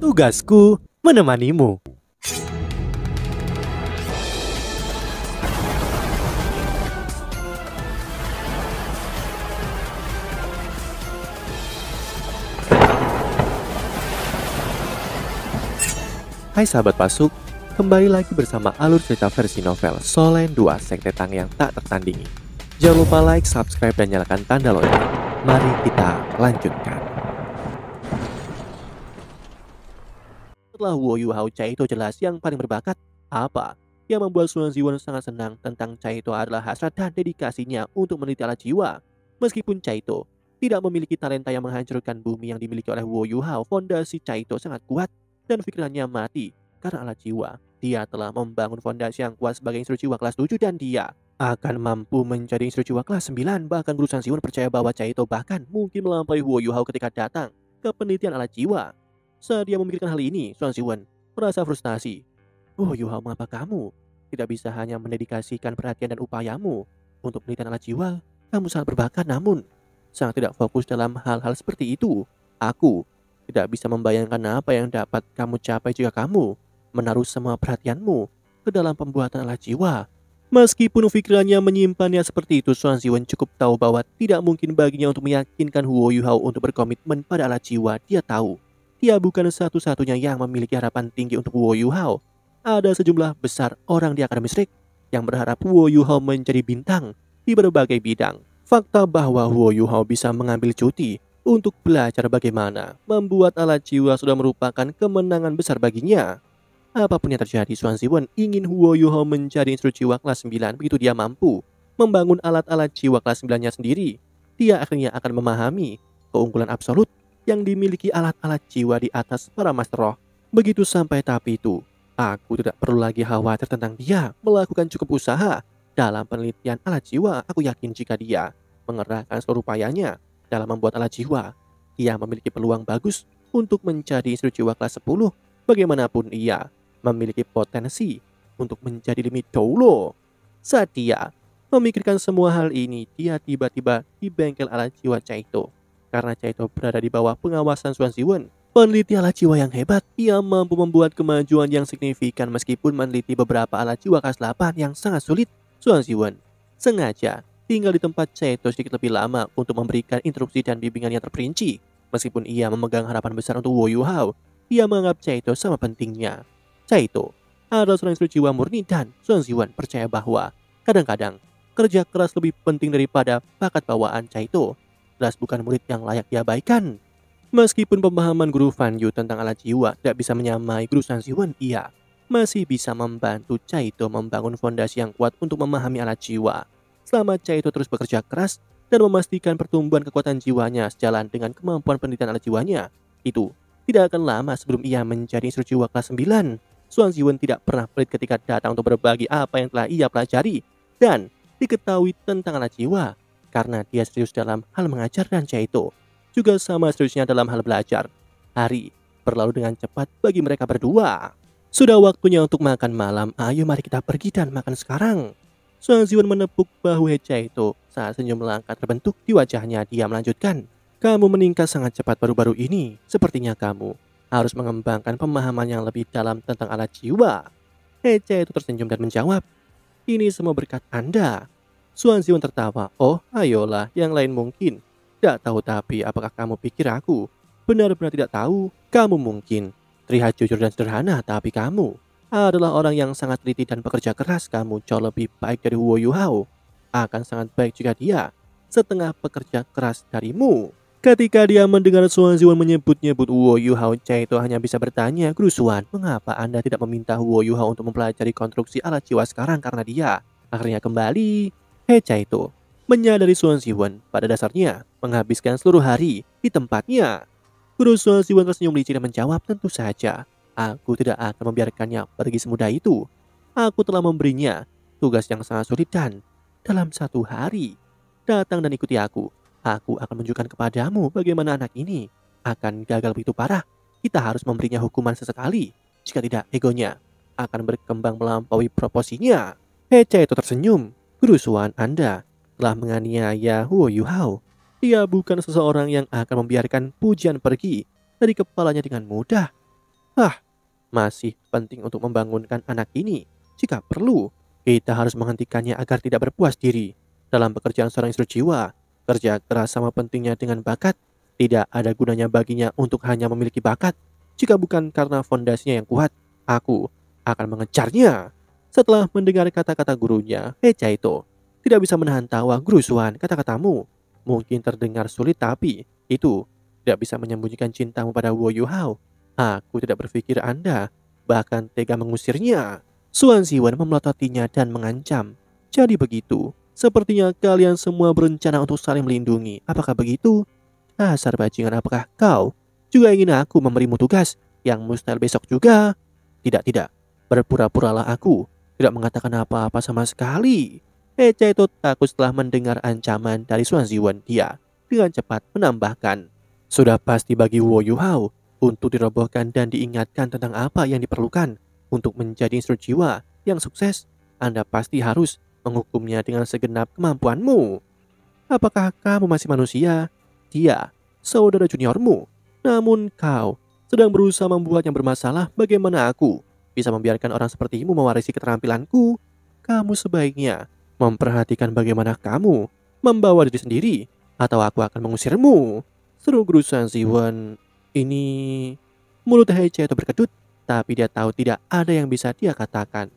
Tugasku menemanimu. Hai sahabat Pasuk, kembali lagi bersama alur cerita versi novel Solen 2 Sekte Tang yang tak tertandingi. Jangan lupa like, subscribe, dan nyalakan tanda lonceng. Mari kita lanjutkan. Setelah Wo Yuhao Caito jelas yang paling berbakat, apa yang membuat Xuan Ziwen sangat senang tentang Caito adalah hasrat dan dedikasinya untuk meneliti alat jiwa. Meskipun Caito tidak memiliki talenta yang menghancurkan bumi yang dimiliki oleh Wo Yuhao, fondasi Caito sangat kuat dan pikirannya mati karena alat jiwa. Dia telah membangun fondasi yang kuat sebagai instru jiwa kelas 7 dan dia akan mampu menjadi instru jiwa kelas 9. Bahkan Guru Xuan Ziwen percaya bahwa Caito bahkan mungkin melampaui Wo Yuhao ketika datang ke penelitian alat jiwa. Saat dia memikirkan hal ini, Xuan Ziwen merasa frustasi. Wo Yuhao, mengapa kamu tidak bisa hanya mendedikasikan perhatian dan upayamu untuk penelitian alat jiwa? Kamu sangat berbakat namun sangat tidak fokus dalam hal-hal seperti itu. Aku tidak bisa membayangkan apa yang dapat kamu capai jika kamu menaruh semua perhatianmu ke dalam pembuatan alat jiwa. Meskipun pikirannya menyimpannya seperti itu, Xuan Ziwen cukup tahu bahwa tidak mungkin baginya untuk meyakinkan Wo Yuhao untuk berkomitmen pada alat jiwa. Dia tahu dia bukan satu-satunya yang memiliki harapan tinggi untuk Wo Yuhao. Ada sejumlah besar orang di Akademi Strik yang berharap Wo Yuhao menjadi bintang di berbagai bidang. Fakta bahwa Wo Yuhao bisa mengambil cuti untuk belajar bagaimana membuat alat jiwa sudah merupakan kemenangan besar baginya. Apapun yang terjadi, Xuan Ziwen ingin Wo Yuhao menjadi instru jiwa kelas 9. Begitu dia mampu membangun alat-alat jiwa kelas 9-nya sendiri, dia akhirnya akan memahami keunggulan absolut yang dimiliki alat-alat jiwa di atas para master roh. Begitu sampai tahap itu, aku tidak perlu lagi khawatir tentang dia melakukan cukup usaha dalam penelitian alat jiwa. Aku yakin jika dia mengerahkan seluruh upayanya dalam membuat alat jiwa, ia memiliki peluang bagus untuk menjadi instru jiwa kelas 10. Bagaimanapun ia memiliki potensi untuk menjadi limit Doulo. Saat dia memikirkan semua hal ini, dia tiba-tiba di bengkel alat jiwa Caito. Karena Caito berada di bawah pengawasan Xuan Ziwen, peneliti alat jiwa yang hebat, ia mampu membuat kemajuan yang signifikan meskipun meneliti beberapa alat jiwa kelas 8 yang sangat sulit. Xuan Ziwen sengaja tinggal di tempat Caito sedikit lebih lama untuk memberikan instruksi dan bimbingan yang terperinci. Meskipun ia memegang harapan besar untuk Wo Yuhao, ia menganggap Caito sama pentingnya. Caito adalah seorang instru jiwa murni dan Xuan Ziwen percaya bahwa kadang-kadang kerja keras lebih penting daripada bakat bawaan Caito. Jelas bukan murid yang layak diabaikan. Meskipun pemahaman Guru Fan Yu tentang alat jiwa tidak bisa menyamai Guru Xuan Ziwen, ia masih bisa membantu Caito membangun fondasi yang kuat untuk memahami alat jiwa. Selama Caito terus bekerja keras dan memastikan pertumbuhan kekuatan jiwanya sejalan dengan kemampuan penelitian alat jiwanya, itu tidak akan lama sebelum ia menjadi instru jiwa kelas 9. Xuan Ziwen tidak pernah pelit ketika datang untuk berbagi apa yang telah ia pelajari dan diketahui tentang alat jiwa, karena dia serius dalam hal mengajar dan Caito juga sama seriusnya dalam hal belajar. Hari berlalu dengan cepat bagi mereka berdua. Sudah waktunya untuk makan malam. Ayo mari kita pergi dan makan sekarang. Xuan Ziwen menepuk bahu Caito saat senyum langka terbentuk di wajahnya. Dia melanjutkan, kamu meningkat sangat cepat baru-baru ini. Sepertinya kamu harus mengembangkan pemahaman yang lebih dalam tentang alat jiwa. Caito tersenyum dan menjawab, ini semua berkat Anda. Xuan Ziwen tertawa, oh ayolah, yang lain mungkin tidak tahu, tapi apakah kamu pikir aku benar-benar tidak tahu? Kamu mungkin terlihat jujur dan sederhana, tapi kamu adalah orang yang sangat teliti dan bekerja keras. Kamu jauh lebih baik dari Wo Yuhao. Akan sangat baik jika dia setengah pekerja keras darimu. Ketika dia mendengar Xuan Ziwen menyebut-nyebut Wo Yuhao, Caito hanya bisa bertanya, Guru Xuan, mengapa Anda tidak meminta Wo Yuhao untuk mempelajari konstruksi alat jiwa sekarang? Karena dia akhirnya kembali. Caito menyadari Xuan Ziwen pada dasarnya menghabiskan seluruh hari di tempatnya. Guru Xuan Ziwen tersenyum licin dan menjawab, tentu saja. Aku tidak akan membiarkannya pergi semudah itu. Aku telah memberinya tugas yang sangat sulit dan dalam satu hari, datang dan ikuti aku. Aku akan menunjukkan kepadamu bagaimana anak ini akan gagal begitu parah. Kita harus memberinya hukuman sesekali. Jika tidak, egonya akan berkembang melampaui proporsinya. Caito tersenyum. Guru Xuan, Anda telah menganiaya Wo Yuhao. Dia bukan seseorang yang akan membiarkan pujian pergi dari kepalanya dengan mudah. Hah, masih penting untuk membangunkan anak ini. Jika perlu, kita harus menghentikannya agar tidak berpuas diri. Dalam pekerjaan seorang instruktur jiwa, kerja keras sama pentingnya dengan bakat. Tidak ada gunanya baginya untuk hanya memiliki bakat. Jika bukan karena fondasinya yang kuat, aku akan mengejarnya. Setelah mendengar kata-kata gurunya, Hechaito tidak bisa menahan tawa. Gerusuhan, kata-katamu mungkin terdengar sulit, tapi itu tidak bisa menyembunyikan cintamu pada Wu Yuhao. Aku tidak berpikir Anda bahkan tega mengusirnya. Suan Ziwen memelototinya dan mengancam. Jadi begitu, sepertinya kalian semua berencana untuk saling melindungi. Apakah begitu? Dasar bajingan, apakah kau juga ingin aku memberimu tugas yang mustahil besok juga? Tidak, tidak. Berpura-puralah aku tidak mengatakan apa-apa sama sekali. Echa itu takut setelah mendengar ancaman dari Suan Ziwen. Dia dengan cepat menambahkan, sudah pasti bagi Wu Yuhao untuk dirobohkan dan diingatkan tentang apa yang diperlukan untuk menjadi instruktur jiwa yang sukses. Anda pasti harus menghukumnya dengan segenap kemampuanmu. Apakah kamu masih manusia? Dia saudara juniormu. Namun kau sedang berusaha membuatnya bermasalah. Bagaimana aku bisa membiarkan orang sepertimu mewarisi keterampilanku? Kamu sebaiknya memperhatikan bagaimana kamu membawa diri sendiri, atau aku akan mengusirmu. Seru guru Suan Ziwen. Ini mulut Hece itu berkedut, tapi dia tahu tidak ada yang bisa dia katakan.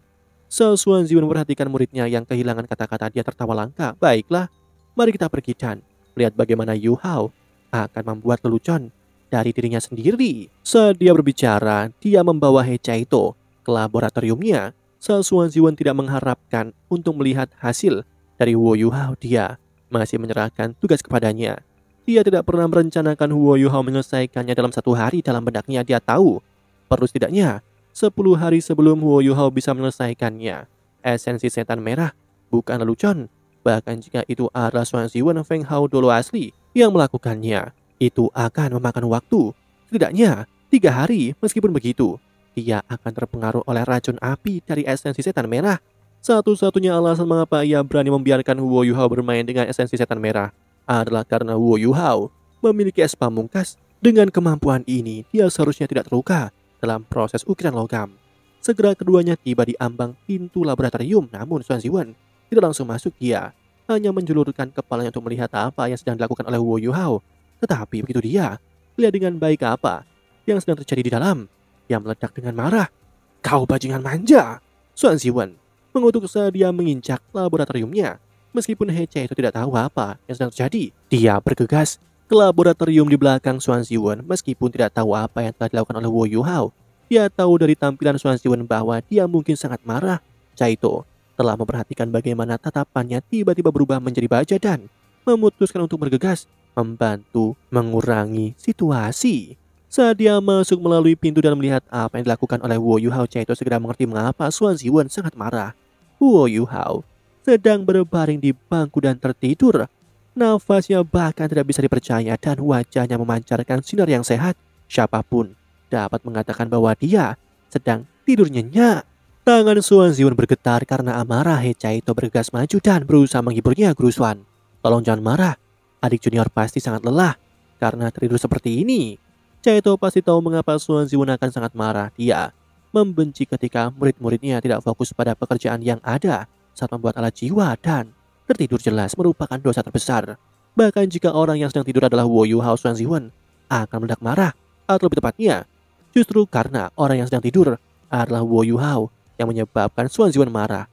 Suan Ziwen memperhatikan muridnya yang kehilangan kata-kata. Dia tertawa langka. Baiklah, mari kita pergi dan lihat bagaimana Yu Hao akan membuat lelucon dari dirinya sendiri. Saat dia berbicara, dia membawa Hechaito ke laboratoriumnya. Suan Ziwen tidak mengharapkan untuk melihat hasil dari Wu Yuhao. Dia masih menyerahkan tugas kepadanya. Dia tidak pernah merencanakan Wu Yuhao menyelesaikannya dalam 1 hari. Dalam benaknya dia tahu perlu setidaknya 10 hari sebelum Wu Yuhao bisa menyelesaikannya. Esensi setan merah bukan lelucon. Bahkan jika itu adalah Suan Ziwen Feng Hao Dolo asli yang melakukannya, itu akan memakan waktu setidaknya 3 hari. Meskipun begitu, dia akan terpengaruh oleh racun api dari esensi setan merah. Satu-satunya alasan mengapa ia berani membiarkan Wu Yuhao bermain dengan esensi setan merah adalah karena Wu Yuhao memiliki es pamungkas. Dengan kemampuan ini, dia seharusnya tidak terluka dalam proses ukiran logam. Segera keduanya tiba di ambang pintu laboratorium, namun Suan Ziwen tidak langsung masuk. Dia hanya menjulurkan kepalanya untuk melihat apa yang sedang dilakukan oleh Wu Yuhao. Tetapi begitu dia lihat dengan baik apa yang sedang terjadi di dalam, dia meledak dengan marah. Kau bajingan manja! Suan Ziwen mengutuk saat dia menginjak laboratoriumnya. Meskipun Hece itu tidak tahu apa yang sedang terjadi, dia bergegas ke laboratorium di belakang Suan Ziwen. Meskipun tidak tahu apa yang telah dilakukan oleh Wu Yuhao, dia tahu dari tampilan Suan Ziwen bahwa dia mungkin sangat marah. Chaito telah memperhatikan bagaimana tatapannya tiba-tiba berubah menjadi baja dan memutuskan untuk bergegas membantu mengurangi situasi. Saat dia masuk melalui pintu dan melihat apa yang dilakukan oleh Wu Yuhao, Chaito segera mengerti mengapa Suan Ziwen sangat marah. Wu Yuhao sedang berbaring di bangku dan tertidur. Nafasnya bahkan tidak bisa dipercaya dan wajahnya memancarkan sinar yang sehat. Siapapun dapat mengatakan bahwa dia sedang tidur nyenyak. Tangan Suan Ziwen bergetar karena amarah. Hechaito bergegas maju dan berusaha menghiburnya. Guru Suan, tolong jangan marah. Adik junior pasti sangat lelah karena tidur seperti ini. Chaito pasti tahu mengapa Suan Ziwen akan sangat marah. Dia membenci ketika murid-muridnya tidak fokus pada pekerjaan yang ada saat membuat alat jiwa, dan tertidur jelas merupakan dosa terbesar. Bahkan jika orang yang sedang tidur adalah Wu Yuhao, Suan Ziwen akan meledak marah. Atau lebih tepatnya, justru karena orang yang sedang tidur adalah Wu Yuhao yang menyebabkan Suan Ziwen marah.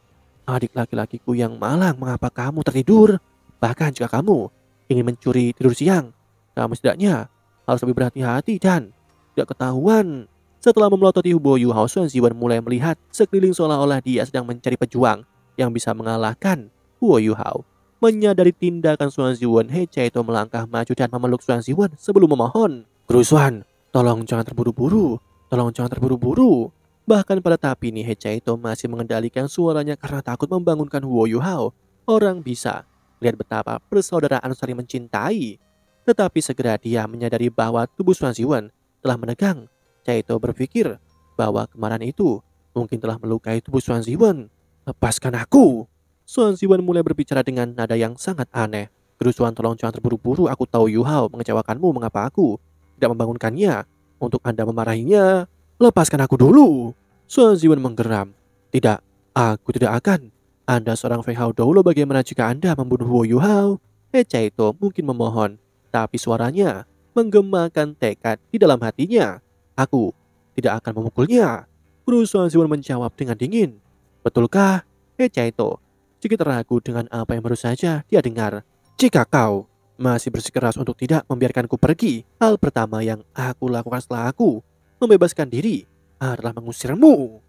Adik laki-lakiku yang malang, mengapa kamu tertidur? Bahkan jika kamu ingin mencuri tidur siang, kamu setidaknya harus lebih berhati-hati dan tidak ketahuan. Setelah memelototi Wu Yuhao, Suan Ziwen mulai melihat sekeliling seolah-olah dia sedang mencari pejuang yang bisa mengalahkan Wu Yuhao. Menyadari tindakan Suan Ziwen, Hechaito melangkah maju dan memeluk Suan Ziwen sebelum memohon. Guru Suan, tolong jangan terburu-buru. Tolong jangan terburu-buru. Bahkan pada tahap ini Hechaito masih mengendalikan suaranya karena takut membangunkan Wu Yuhao. Orang bisa lihat betapa persaudaraan saling mencintai. Tetapi segera dia menyadari bahwa tubuh Suan Ziwen telah menegang. Chaito berpikir bahwa kemarahan itu mungkin telah melukai tubuh Suan Ziwen. Lepaskan aku! Suan Ziwen mulai berbicara dengan nada yang sangat aneh. Guru Suan, tolong jangan terburu-buru. Aku tahu Yuhao mengecewakanmu. Mengapa aku tidak membangunkannya untuk Anda memarahinya? Lepaskan aku dulu. Suan Ziwen menggeram. Tidak, aku tidak akan. Anda seorang Fei Hao dulu, bagaimana jika Anda membunuh Wu Yuhao? Chaito mungkin memohon, tapi suaranya menggemakan tekad di dalam hatinya. Aku tidak akan memukulnya. Guru Suan Ziwen menjawab dengan dingin. Betulkah? Chaito sedikit ragu dengan apa yang baru saja dia dengar. Jika kau masih bersikeras untuk tidak membiarkanku pergi, hal pertama yang aku lakukan setelah aku membebaskan diri adalah mengusirmu.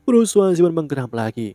Guru Suan Ziwen menggeram lagi.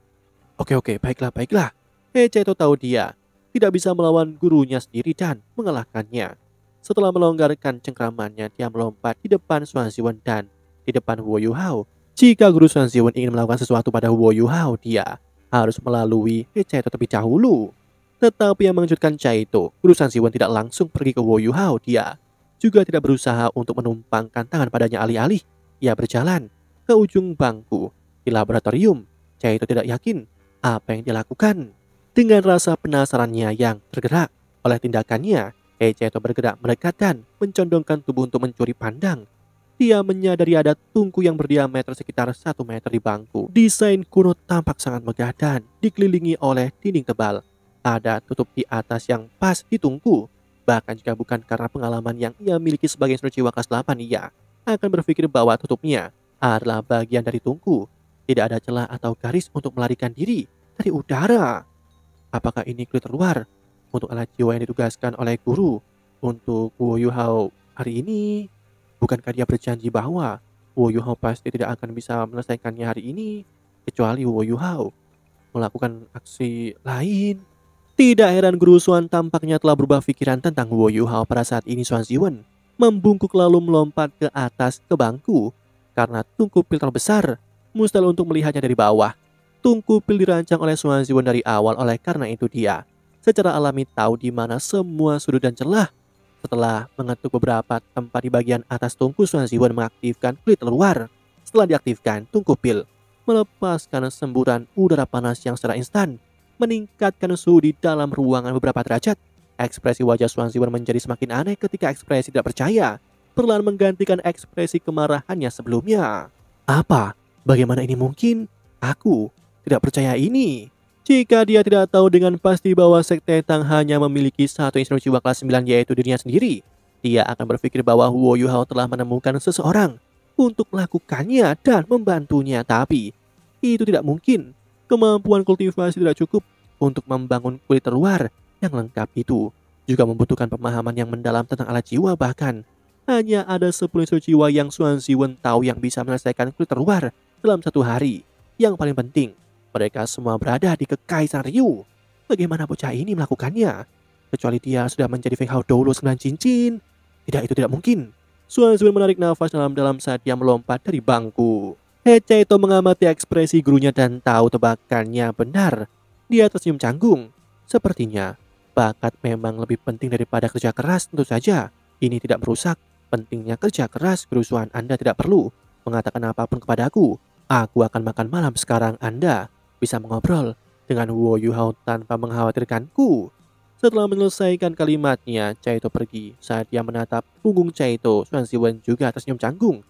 Oke, baiklah, baiklah. Chaito tahu dia tidak bisa melawan gurunya sendiri dan mengalahkannya. Setelah melonggarkan cengkramannya, dia melompat di depan Suan Ziwen dan di depan Wo Yuhao. Jika guru Suan Ziwen ingin melakukan sesuatu pada Wo Yuhao, dia harus melalui Chaito terlebih dahulu. Tetapi yang mengejutkan Chaito, guru Suan Ziwen tidak langsung pergi ke Wo Yuhao. Dia juga tidak berusaha untuk menumpangkan tangan padanya, alih-alih ia berjalan ke ujung bangku di laboratorium. Chaito tidak yakin apa yang dia lakukan. Dengan rasa penasarannya yang tergerak oleh tindakannya, Chaito bergerak mendekat dan mencondongkan tubuh untuk mencuri pandang. Dia menyadari ada tungku yang berdiameter sekitar 1 meter di bangku. Desain kuno tampak sangat megah dan dikelilingi oleh dinding tebal. Ada tutup di atas yang pas di tungku. Bahkan jika bukan karena pengalaman yang ia miliki sebagai instruksi kelas 8, ia akan berpikir bahwa tutupnya adalah bagian dari tungku. Tidak ada celah atau garis untuk melarikan diri dari udara. Apakah ini clue terluar untuk alat jiwa yang ditugaskan oleh guru untuk Wu Yuhao hari ini? Bukankah dia berjanji bahwa Wu Yuhao pasti tidak akan bisa menyelesaikannya hari ini, kecuali Wu Yuhao melakukan aksi lain? Tidak heran guru Suan tampaknya telah berubah pikiran tentang Wu Yuhao pada saat ini. Suan Ziwen membungkuk lalu melompat ke atas ke bangku. Karena tungku pil terbesar, mustahil untuk melihatnya dari bawah. Tungku pil dirancang oleh Suan Ziwen dari awal, oleh karena itu dia secara alami tahu di mana semua sudut dan celah. Setelah mengetuk beberapa tempat di bagian atas tungku, Suan Ziwen mengaktifkan kulit luar. Setelah diaktifkan, tungku pil melepaskan semburan udara panas yang secara instan meningkatkan suhu di dalam ruangan beberapa derajat. Ekspresi wajah Suan Ziwen menjadi semakin aneh ketika ekspresi tidak percaya perlahan menggantikan ekspresi kemarahannya sebelumnya. Apa? Bagaimana ini mungkin? Aku tidak percaya ini. Jika dia tidak tahu dengan pasti bahwa Sekte Tang hanya memiliki satu instruksi kelas 9, yaitu dirinya sendiri, dia akan berpikir bahwa Wu Yuhao telah menemukan seseorang untuk melakukannya dan membantunya. Tapi itu tidak mungkin. Kemampuan kultivasi tidak cukup untuk membangun kulit terluar yang lengkap. Itu juga membutuhkan pemahaman yang mendalam tentang alat jiwa. Bahkan hanya ada 10 instruksi jiwa yang Suan Ziwen tahu yang bisa menyelesaikan kulit terluar dalam 1 hari. Yang paling penting, mereka semua berada di Kekaisaran Ryu. Bagaimana bocah ini melakukannya? Kecuali dia sudah menjadi Feng Hao dulu 9 cincin. Tidak, itu tidak mungkin. Suan Ziwen menarik nafas dalam-dalam saat dia melompat dari bangku. Chaito mengamati ekspresi gurunya dan tahu tebakannya benar. Dia tersenyum canggung. Sepertinya bakat memang lebih penting daripada kerja keras. Tentu saja ini tidak merusak pentingnya kerja keras. Guru Suan, Anda tidak perlu mengatakan apapun kepadaku. Aku akan makan malam sekarang. Anda bisa mengobrol dengan Wu Yuhao tanpa mengkhawatirkanku. Setelah menyelesaikan kalimatnya, Chaito pergi. Saat dia menatap punggung Chaito, Suan Ziwen juga tersenyum canggung.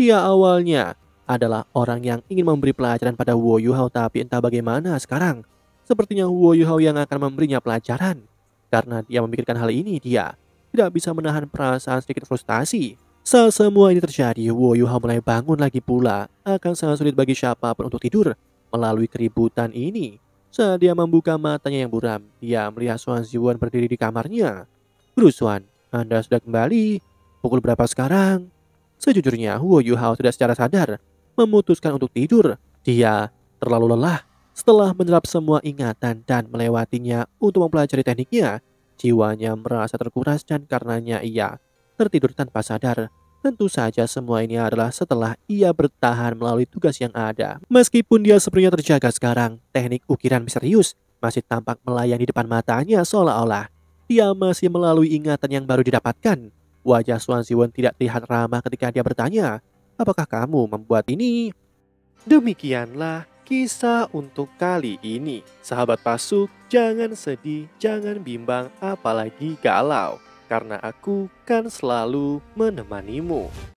Dia awalnya adalah orang yang ingin memberi pelajaran pada Wu Yuhao, tapi entah bagaimana sekarang sepertinya Wu Yuhao yang akan memberinya pelajaran. Karena dia memikirkan hal ini, dia tidak bisa menahan perasaan sedikit frustasi. Saat semua ini terjadi, Wu Yuhao mulai bangun lagi pula. Akan sangat sulit bagi siapapun untuk tidur melalui keributan ini. Saat dia membuka matanya yang buram, dia melihat Suan Ziwen berdiri di kamarnya. Guru Suan, Anda sudah kembali. Pukul berapa sekarang? Sejujurnya, Wu Yuhao tidak secara sadar memutuskan untuk tidur. Dia terlalu lelah setelah menyerap semua ingatan dan melewatinya untuk mempelajari tekniknya. Jiwanya merasa terkuras dan karenanya ia tertidur tanpa sadar. Tentu saja semua ini adalah setelah ia bertahan melalui tugas yang ada. Meskipun dia sebenarnya terjaga sekarang, teknik ukiran misterius masih tampak melayang di depan matanya, seolah-olah dia masih melalui ingatan yang baru didapatkan. Wajah Suan Ziwen tidak terlihat ramah ketika dia bertanya, apakah kamu membuat ini? Demikianlah kisah untuk kali ini. Sahabat Pasuk, jangan sedih, jangan bimbang, apalagi galau. Karena aku kan selalu menemanimu.